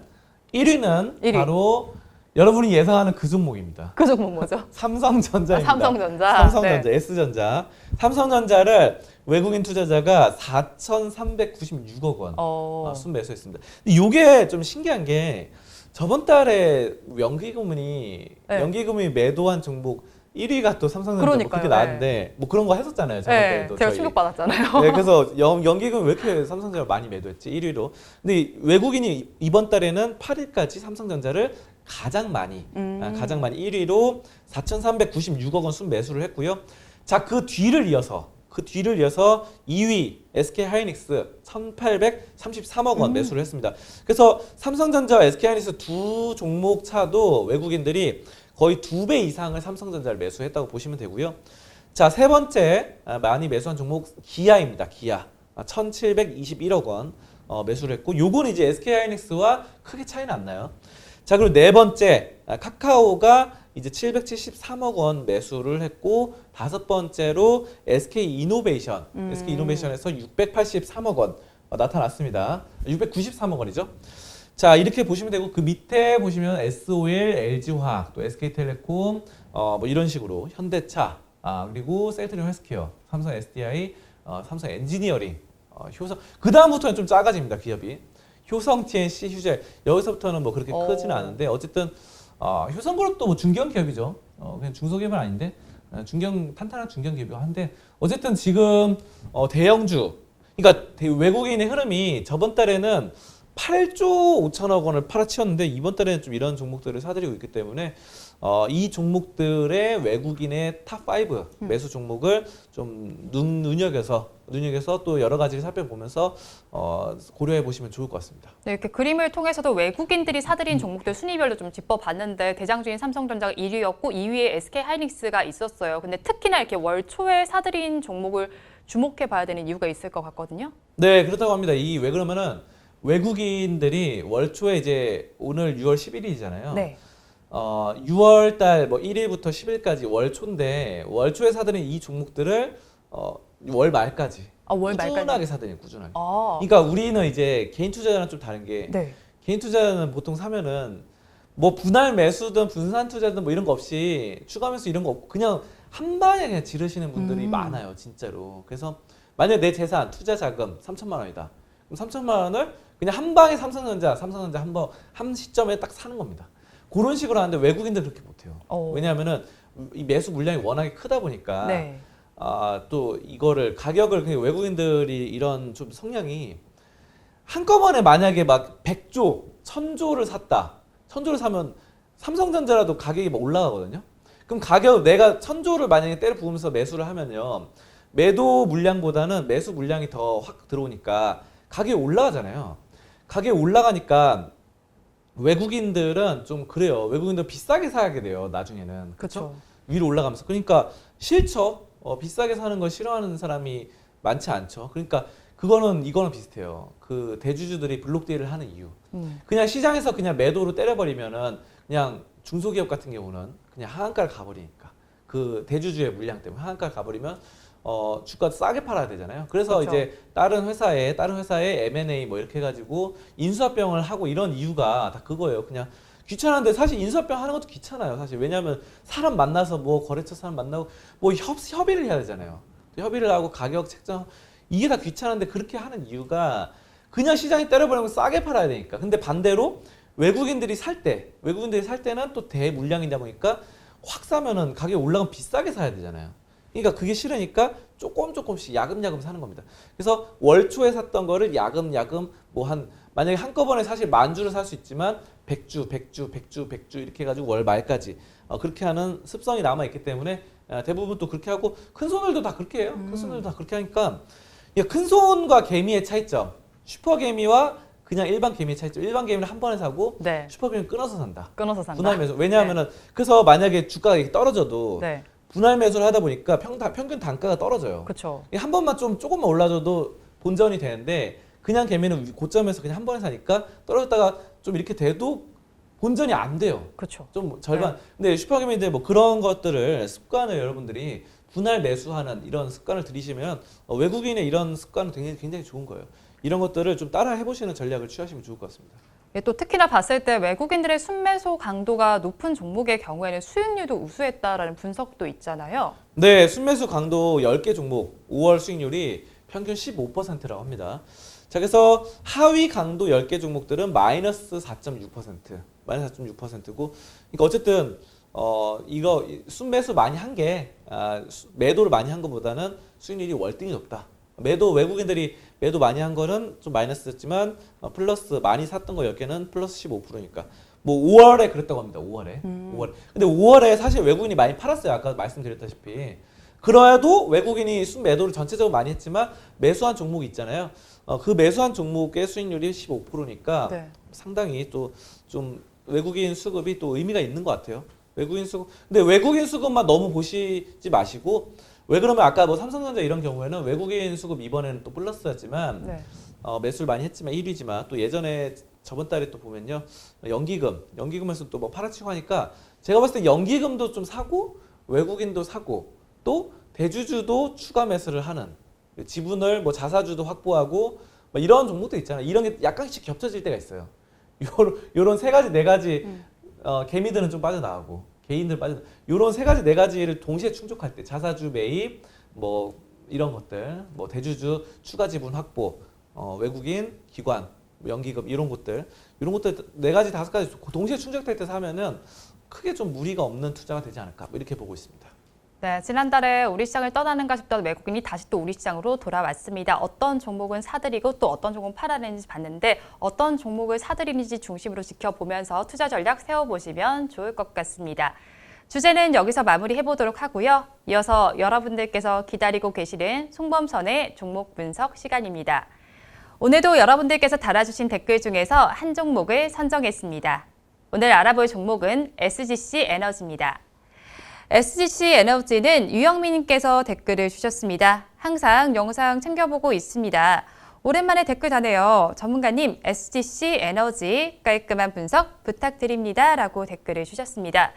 1위. 바로 여러분이 예상하는 그 종목입니다. 그 종목 뭐죠? 삼성전자입니다. 삼성전자. 네. S전자. 삼성전자를 외국인 투자자가 4,396억 원 순매수했습니다. 근데 이게 좀 신기한 게 저번 달에 연기금이 매도한 종목 1위가 또 삼성전자 뭐 그렇게 나왔는데 뭐 그런 거 했었잖아요. 저번 달에도 제가 충격받았잖아요. 네, 그래서 연기금 왜 이렇게 삼성전자를 많이 매도했지? 1위로. 근데 외국인이 이번 달에는 8일까지 삼성전자를 가장 많이 1위로 4,396억 원 순매수를 했고요. 자, 그 뒤를 이어서 2위 SK하이닉스 1,833억 원 매수를 했습니다. 그래서 삼성전자와 SK하이닉스 두 종목 차도 외국인들이 거의 2배 이상을 삼성전자를 매수했다고 보시면 되고요. 자, 세 번째 많이 매수한 종목 기아입니다. 기아 1,721억 원 매수를 했고 요거는 이제 SK하이닉스와 크게 차이는 안 나요. 자, 그리고 네 번째 카카오가 이제 773억 원 매수를 했고 다섯 번째로 SK이노베이션에서 683억 원 나타났습니다. 693억 원이죠. 자, 이렇게 보시면 되고 그 밑에 보시면 SOL, LG화학, 또 SK텔레콤 뭐 이런 식으로 현대차, 그리고 셀트리온 헬스케어, 삼성 SDI, 삼성 엔지니어링, 효성 그 다음부터는 좀 작아집니다. 기업이 효성, TNC, 휴젤 여기서부터는 뭐 그렇게 크지는 않은데 어쨌든 효성그룹도 뭐 중견 기업이죠. 그냥 중소기업은 아닌데 탄탄한 중견 기업이고 한데 어쨌든 지금 대형주 그러니까 외국인의 흐름이 저번 달에는 8조 5천억 원을 팔아치웠는데 이번 달에는 좀 이런 종목들을 사들이고 있기 때문에 이 종목들의 외국인의 탑5 매수 종목을 좀 눈여겨서 또 여러 가지를 살펴보면서 고려해 보시면 좋을 것 같습니다. 네, 이렇게 그림을 통해서도 외국인들이 사들인 종목들 순위별로 좀 짚어봤는데 대장주인 삼성전자가 1위였고 2위에 SK하이닉스가 있었어요. 근데 특히나 이렇게 월 초에 사들인 종목을 주목해 봐야 되는 이유가 있을 것 같거든요. 네, 그렇다고 합니다. 왜 그러면은 외국인들이 월 초에 이제 오늘 6월 11일이잖아요. 네. 6월 달 뭐 1일부터 10일까지 월 초인데 월 초에 사들인 이 종목들을 월 말까지 월 말까지. 꾸준하게 사들인 꾸준하게. 아, 그러니까 우리는 이제 개인 투자자랑 좀 다른 게 네. 개인 투자는 보통 사면은 뭐 분할 매수든 분산 투자든 뭐 이런 거 없이 추가 매수 이런 거 없고 그냥 한 방에 그냥 지르시는 분들이 많아요, 진짜로. 그래서 만약 내 재산 투자 자금 3천만 원이다. 그럼 3천만 원을 그냥 한 방에 삼성전자 한 시점에 딱 사는 겁니다. 그런 식으로 하는데 외국인들 그렇게 못해요. 왜냐하면은 이 매수 물량이 워낙에 크다 보니까 네. 또 이거를 가격을 그냥 외국인들이 이런 좀 성향이 한꺼번에 만약에 막 100조, 1000조를 샀다. 1000조를 사면 삼성전자라도 가격이 막 올라가거든요. 그럼 가격 내가 1000조를 만약에 때려 부으면서 매수를 하면요. 매도 물량보다는 매수 물량이 더 확 들어오니까 가격이 올라가잖아요. 가격이 올라가니까 외국인들은 좀 그래요. 외국인들 비싸게 사게 돼요. 나중에는. 그렇죠. 위로 올라가면서. 그러니까 싫죠. 비싸게 사는 걸 싫어하는 사람이 많지 않죠. 그러니까 이거는 비슷해요. 그 대주주들이 블록딜을 하는 이유. 그냥 시장에서 그냥 매도로 때려버리면은 그냥 중소기업 같은 경우는 그냥 하한가를 가버리니까 그 대주주의 물량 때문에 하한가를 가버리면 주가 싸게 팔아야 되잖아요. 그래서 그렇죠. 이제 다른 회사에 M&A 뭐 이렇게 해가지고 인수합병을 하고 이런 이유가 다 그거예요. 그냥 귀찮은데 사실 인수합병 하는 것도 귀찮아요. 사실 왜냐하면 사람 만나서 뭐 거래처 사람 만나고 뭐 협의를 해야 되잖아요. 협의를 하고 가격 책정 이게 다 귀찮은데 그렇게 하는 이유가 그냥 시장에 때려버리면 싸게 팔아야 되니까. 근데 반대로 외국인들이 살 때는 또 대물량이다 보니까 확 사면은 가격이 올라가면 비싸게 사야 되잖아요. 그러니까 그게 싫으니까 조금씩 야금야금 사는 겁니다. 그래서 월 초에 샀던 거를 야금야금 만약에 한꺼번에 사실 10,000주를 살 수 있지만 100주 이렇게 해가지고 월 말까지 그렇게 하는 습성이 남아 있기 때문에 대부분 또 그렇게 하고 큰 손들도 다 그렇게 해요. 큰 손들도 다 그렇게 하니까 큰 손과 개미의 차이점. 슈퍼 개미와 그냥 일반 개미의 차이점. 일반 개미를 한 번에 사고 네. 슈퍼 개미는 끊어서 산다. 끊어서 산다. 분할 매수. 왜냐하면은 그래서 만약에 주가가 이렇게 떨어져도 네. 분할 매수를 하다 보니까 평균 단가가 떨어져요. 그렇죠. 한 번만 조금만 올라줘도 본전이 되는데 그냥 개미는 고점에서 그냥 한 번에 사니까 떨어졌다가 좀 이렇게 돼도 본전이 안 돼요. 그렇죠. 좀 절반. 근데 슈퍼개미인데 뭐 그런 것들을 습관을 여러분들이 분할 매수하는 이런 습관을 들이시면 외국인의 이런 습관은 굉장히 좋은 거예요. 이런 것들을 좀 따라 해보시는 전략을 취하시면 좋을 것 같습니다. 또 특히나 봤을 때 외국인들의 순매수 강도가 높은 종목의 경우에는 수익률도 우수했다라는 분석도 있잖아요. 네, 순매수 강도 10개 종목 5월 수익률이 평균 15%라고 합니다. 자, 그래서 하위 강도 10개 종목들은 마이너스 4.6%고, 그러니까 어쨌든 이거 순매수 많이 한 게 매도를 많이 한 것보다는 수익률이 월등히 높다. 외국인들이 매도 많이 한 거는 좀 마이너스였지만 플러스 많이 샀던 거 10개는 플러스 15%니까 뭐 5월에 그랬다고 합니다. 5월에. 근데 5월에 사실 외국인이 많이 팔았어요. 아까 말씀드렸다시피. 그래도 외국인이 순매도를 전체적으로 많이 했지만 매수한 종목이 있잖아요. 그 매수한 종목의 수익률이 15%니까 네. 상당히 또 좀 외국인 수급이 또 의미가 있는 것 같아요. 외국인 수급. 근데 외국인 수급만 너무 보시지 마시고 왜 그러면 아까 뭐 삼성전자 이런 경우에는 외국인 수급 이번에는 또 플러스였지만 네. 매수를 많이 했지만 1위지만 또 예전에 저번 달에 또 보면요 연기금에서 또 뭐 팔아치고 하니까 제가 봤을 때 연기금도 좀 사고 외국인도 사고 또 대주주도 추가 매수를 하는 지분을 뭐 자사주도 확보하고 뭐 이런 종목도 있잖아요. 이런 게 약간씩 겹쳐질 때가 있어요. 요런 세 가지 네 가지 개미들은 좀 빠져나가고 개인들 요런 세 가지 네 가지를 동시에 충족할 때 자사주 매입 뭐 이런 것들 뭐 대주주 추가 지분 확보 외국인 기관 연기금 이런 것들 네 가지 다섯 가지 동시에 충족될 때 사면은 크게 좀 무리가 없는 투자가 되지 않을까 뭐 이렇게 보고 있습니다. 네, 지난달에 우리 시장을 떠나는가 싶던 외국인이 다시 또 우리 시장으로 돌아왔습니다. 어떤 종목은 사들이고 또 어떤 종목은 팔아내는지 봤는데 어떤 종목을 사들이는지 중심으로 지켜보면서 투자 전략 세워보시면 좋을 것 같습니다. 주제는 여기서 마무리해보도록 하고요. 이어서 여러분들께서 기다리고 계시는 송범선의 종목 분석 시간입니다. 오늘도 여러분들께서 달아주신 댓글 중에서 한 종목을 선정했습니다. 오늘 알아볼 종목은 SGC 에너지입니다. SGC 에너지는 유영민님께서 댓글을 주셨습니다. 항상 영상 챙겨보고 있습니다. 오랜만에 댓글 다네요. 전문가님, SGC 에너지 깔끔한 분석 부탁드립니다. 라고 댓글을 주셨습니다.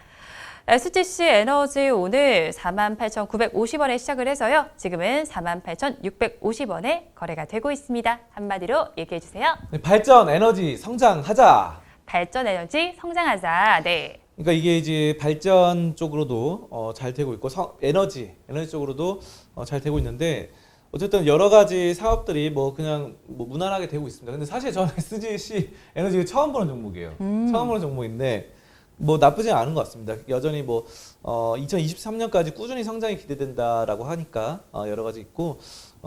SGC 에너지 오늘 48,950원에 시작을 해서요. 지금은 48,650원에 거래가 되고 있습니다. 한마디로 얘기해 주세요. 발전 에너지 성장하자. 발전 에너지 성장하자. 네. 그러니까 이게 이제 발전 쪽으로도 잘 되고 있고 에너지 쪽으로도 잘 되고 있는데 어쨌든 여러 가지 사업들이 뭐 그냥 뭐 무난하게 되고 있습니다. 근데 사실 저는 SGC 에너지 처음 보는 종목이에요. 처음 보는 종목인데 뭐 나쁘지 않은 것 같습니다. 여전히 뭐 2023년까지 꾸준히 성장이 기대된다라고 하니까 여러 가지 있고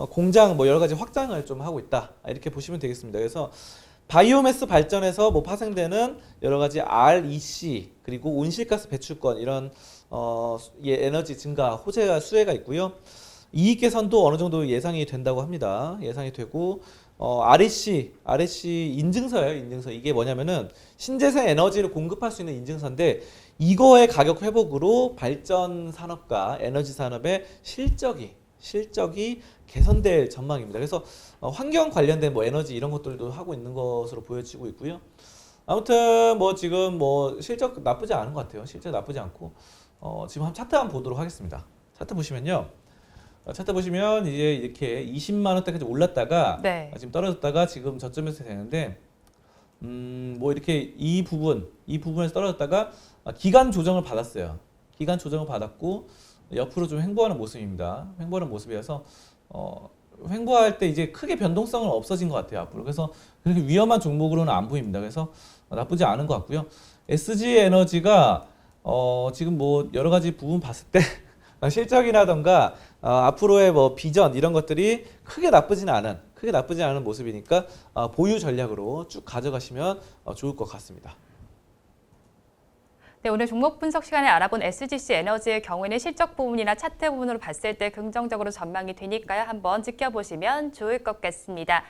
공장 뭐 여러 가지 확장을 좀 하고 있다 이렇게 보시면 되겠습니다. 그래서 바이오매스 발전에서 뭐 파생되는 여러 가지 REC 그리고 온실가스 배출권 이런 에너지 증가 호재가 수혜가 있고요. 이익 개선도 어느 정도 예상이 된다고 합니다. 예상이 되고 REC 인증서예요. 인증서 이게 뭐냐면은 신재생 에너지를 공급할 수 있는 인증서인데 이거의 가격 회복으로 발전 산업과 에너지 산업의 실적이 개선될 전망입니다. 그래서 환경 관련된 뭐 에너지 이런 것들도 하고 있는 것으로 보여지고 있고요. 아무튼 뭐 지금 뭐 실적 나쁘지 않은 것 같아요. 실적 나쁘지 않고 지금 한 차트 한번 보도록 하겠습니다. 차트 보시면요. 차트 보시면 이제 이렇게 20만 원대까지 올랐다가 네. 지금 떨어졌다가 지금 저점에서 되는데 뭐 이렇게 이 부분에서 떨어졌다가 기간 조정을 받았어요. 기간 조정을 받았고 옆으로 좀 횡보하는 모습입니다. 횡보하는 모습이어서 횡보할 때 이제 크게 변동성은 없어진 것 같아요 앞으로. 그래서 그렇게 위험한 종목으로는 안 보입니다. 그래서 나쁘지 않은 것 같고요. SG 에너지가 지금 뭐 여러 가지 부분 봤을 때 실적이라던가 앞으로의 뭐 비전 이런 것들이 크게 나쁘지는 않은 모습이니까 보유 전략으로 쭉 가져가시면 좋을 것 같습니다. 네, 오늘 종목 분석 시간에 알아본 SGC 에너지의 경우에는 실적 부분이나 차트 부분으로 봤을 때 긍정적으로 전망이 되니까요. 한번 지켜보시면 좋을 것 같습니다.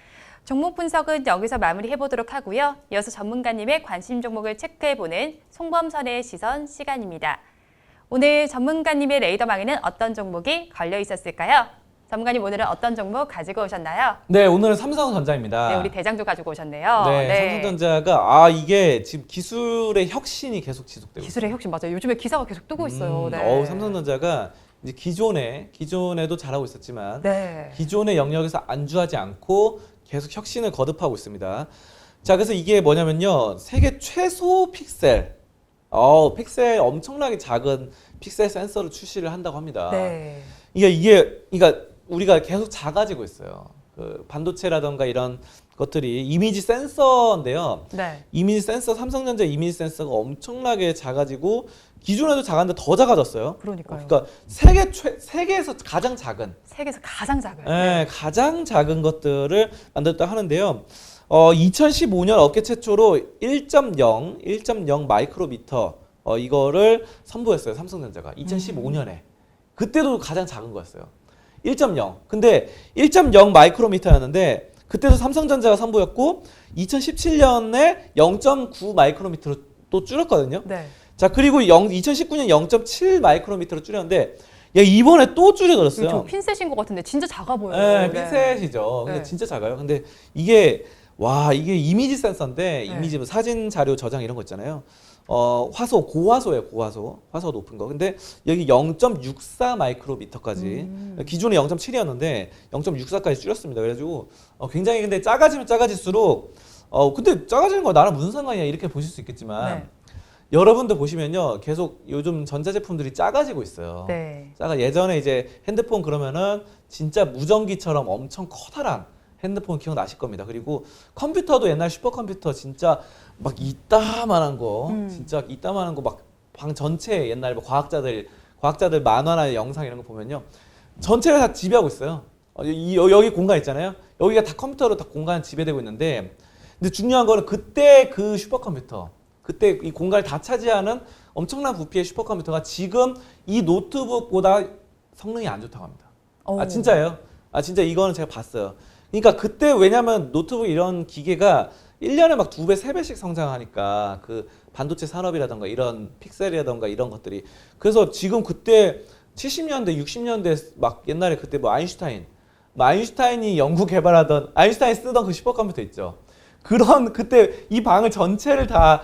종목 분석은 여기서 마무리해보도록 하고요. 이어서 전문가님의 관심 종목을 체크해보는 송범선의 시선 시간입니다. 오늘 전문가님의 레이더망에는 어떤 종목이 걸려 있었을까요? 전문가님 오늘은 어떤 종목 가지고 오셨나요? 네, 오늘은 삼성전자입니다. 네, 우리 대장주 가지고 오셨네요. 네, 삼성전자가 이게 지금 기술의 혁신이 계속 지속되고 기술의 혁신 맞아요. 요즘에 기사가 계속 뜨고 있어요. 네. 삼성전자가 이제 기존에도 잘하고 있었지만 네. 기존의 영역에서 안주하지 않고 계속 혁신을 거듭하고 있습니다. 자, 그래서 이게 뭐냐면요, 세계 최소 픽셀, 픽셀 엄청나게 작은 픽셀 센서를 출시를 한다고 합니다. 네. 그러니까 우리가 계속 작아지고 있어요. 그 반도체라던가 이런 것들이 이미지 센서인데요. 네. 삼성전자 이미지 센서가 엄청나게 작아지고 기존에도 작았는데 더 작아졌어요. 그러니까요. 그러니까 세계에서 가장 작은. 세계에서 가장 작은. 네, 가장 작은 것들을 만들었다 하는데요. 2015년 업계 최초로 1.0 마이크로미터 이거를 선보였어요. 삼성전자가 2015년에. 그때도 가장 작은 거였어요. 1.0. 근데 1.0 마이크로미터였는데 그때도 삼성전자가 선보였고 2017년에 0.9 마이크로미터로 또 줄였거든요. 네. 자, 그리고 2019년 0.7 마이크로미터로 줄였는데 야, 이번에 또 저 줄여들었어요. 핀셋인 것 같은데 진짜 작아 보여요. 네, 핀셋이죠. 근데 네. 진짜 작아요. 근데 이게 이게 이미지 센서인데 네. 이미지 뭐 사진 자료 저장 이런 거 있잖아요. 화소 고화소예요. 고화소. 화소가 높은 거. 근데 여기 0.64 마이크로미터까지 기존에 0.7이었는데 0.64까지 줄였습니다. 그래가지고 굉장히 근데 작아지면 작아질수록 근데 작아지는 거 나랑 무슨 상관이야 이렇게 보실 수 있겠지만 네. 여러분들 보시면요 계속 요즘 전자제품들이 작아지고 있어요. 네. 예전에 이제 핸드폰 그러면은 진짜 무전기처럼 엄청 커다란 핸드폰 기억나실 겁니다. 그리고 컴퓨터도 옛날 슈퍼컴퓨터 진짜 막 이따만한 거, 진짜 이따만한 거 막 방 전체 옛날 뭐 과학자들 만화나 영상 이런 거 보면요 전체를 다 지배하고 있어요. 여기 공간 있잖아요. 여기가 다 컴퓨터로 다 공간 지배되고 있는데, 근데 중요한 거는 그때 그 슈퍼컴퓨터, 그때 이 공간을 다 차지하는 엄청난 부피의 슈퍼컴퓨터가 지금 이 노트북보다 성능이 안 좋다고 합니다. 오. 진짜예요? 진짜 이거는 제가 봤어요. 그러니까 그때 왜냐면 노트북 이런 기계가 1년에 막 2배, 3배씩 성장하니까 그 반도체 산업이라던가 이런 픽셀이라던가 이런 것들이 그래서 지금 그때 70년대, 60년대 막 옛날에 그때 뭐 아인슈타인이 연구 개발하던 아인슈타인 쓰던 그 슈퍼컴퓨터 있죠. 그런 그때 이 방을 전체를 다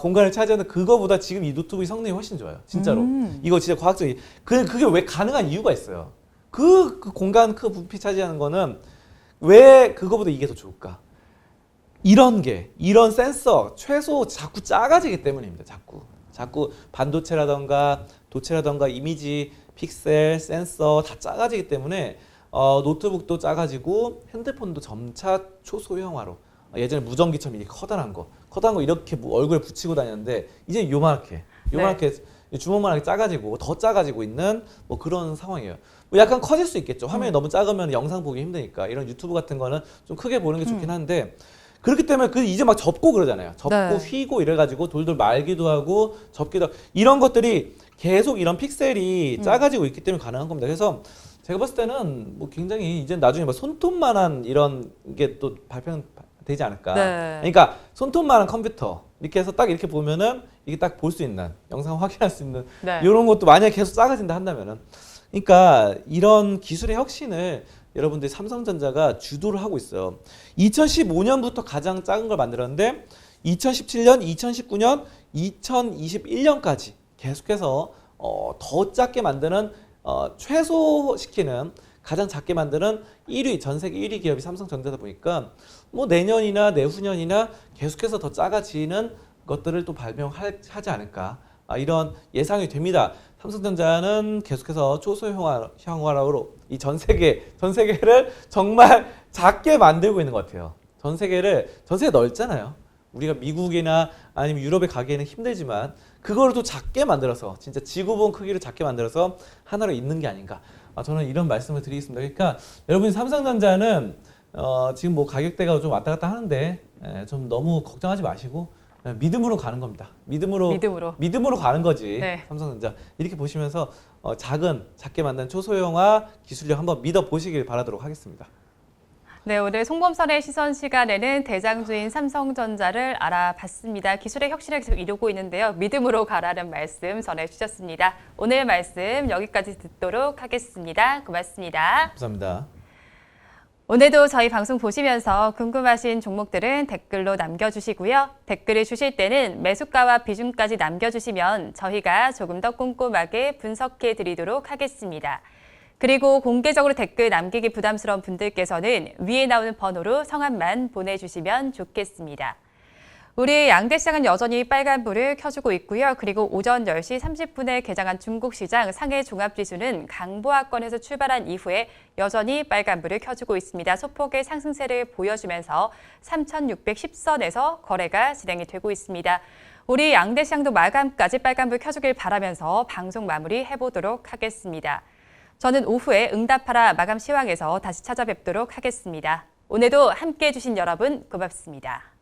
공간을 차지하는 그거보다 지금 이 노트북이 성능이 훨씬 좋아요. 진짜로. 이거 진짜 과학적인. 그게 왜 가능한 이유가 있어요. 그 공간 그 부피 차지하는 거는 왜 그거보다 이게 더 좋을까? 이런 센서 최소 자꾸 작아지기 때문입니다. 자꾸 반도체라던가 도체라던가 이미지, 픽셀, 센서 다 작아지기 때문에 노트북도 작아지고 핸드폰도 점차 초소형화로 예전에 무전기처럼 이렇게 커다란 거 이렇게 얼굴에 붙이고 다녔는데 이제 요만하게 주먹만하게 작아지고 더 작아지고 있는 뭐 그런 상황이에요. 뭐 약간 커질 수 있겠죠. 화면이 너무 작으면 영상 보기 힘드니까 이런 유튜브 같은 거는 좀 크게 보는 게 좋긴 한데 그렇기 때문에 이제 막 접고 그러잖아요. 접고 네. 휘고 이래가지고 돌돌 말기도 하고 접기도 하고 이런 것들이 계속 이런 픽셀이 작아지고 있기 때문에 가능한 겁니다. 그래서 제가 봤을 때는 뭐 굉장히 이제 나중에 뭐 손톱만한 이런 게 또 발표는 되지 않을까. 네. 그러니까 손톱만한 컴퓨터 이렇게 해서 딱 이렇게 보면은 이게 딱 볼 수 있는 영상 확인할 수 있는 네. 이런 것도 만약에 계속 작아진다 한다면은 그러니까 이런 기술의 혁신을 여러분들이 삼성전자가 주도를 하고 있어요. 2015년부터 가장 작은 걸 만들었는데 2017년, 2019년, 2021년까지 계속해서 더 작게 만드는 최소시키는 가장 작게 만드는 1위 전 세계 1위 기업이 삼성전자다 보니까 뭐 내년이나 내후년이나 계속해서 더 작아지는 것들을 또 발명하지 않을까 이런 예상이 됩니다. 삼성전자는 계속해서 초소형화로 이 전 세계를 정말 작게 만들고 있는 것 같아요. 전 세계 넓잖아요. 우리가 미국이나 아니면 유럽에 가기에는 힘들지만 그거를 또 작게 만들어서 진짜 지구본 크기로 작게 만들어서 하나로 있는 게 아닌가. 저는 이런 말씀을 드리겠습니다. 그러니까 여러분 삼성전자는 지금 뭐 가격대가 좀 왔다 갔다 하는데 좀 너무 걱정하지 마시고 믿음으로 가는 겁니다. 믿음으로 가는 거지. 네. 삼성전자 이렇게 보시면서 작게 만든 초소형화 기술력 한번 믿어 보시길 바라도록 하겠습니다. 네, 오늘 송범선의 시선 시간에는 대장주인 삼성전자를 알아봤습니다. 기술의 혁신을 계속 이루고 있는데요. 믿음으로 가라는 말씀 전해주셨습니다. 오늘 말씀 여기까지 듣도록 하겠습니다. 고맙습니다. 감사합니다. 오늘도 저희 방송 보시면서 궁금하신 종목들은 댓글로 남겨주시고요. 댓글을 주실 때는 매수가와 비중까지 남겨주시면 저희가 조금 더 꼼꼼하게 분석해 드리도록 하겠습니다. 그리고 공개적으로 댓글 남기기 부담스러운 분들께서는 위에 나오는 번호로 성함만 보내주시면 좋겠습니다. 우리 양대 시장은 여전히 빨간불을 켜주고 있고요. 그리고 오전 10시 30분에 개장한 중국시장 상해 종합지수는 강보합권에서 출발한 이후에 여전히 빨간불을 켜주고 있습니다. 소폭의 상승세를 보여주면서 3,610선에서 거래가 진행이 되고 있습니다. 우리 양대 시장도 마감까지 빨간불 켜주길 바라면서 방송 마무리해보도록 하겠습니다. 저는 오후에 응답하라 마감 시황에서 다시 찾아뵙도록 하겠습니다. 오늘도 함께해 주신 여러분 고맙습니다.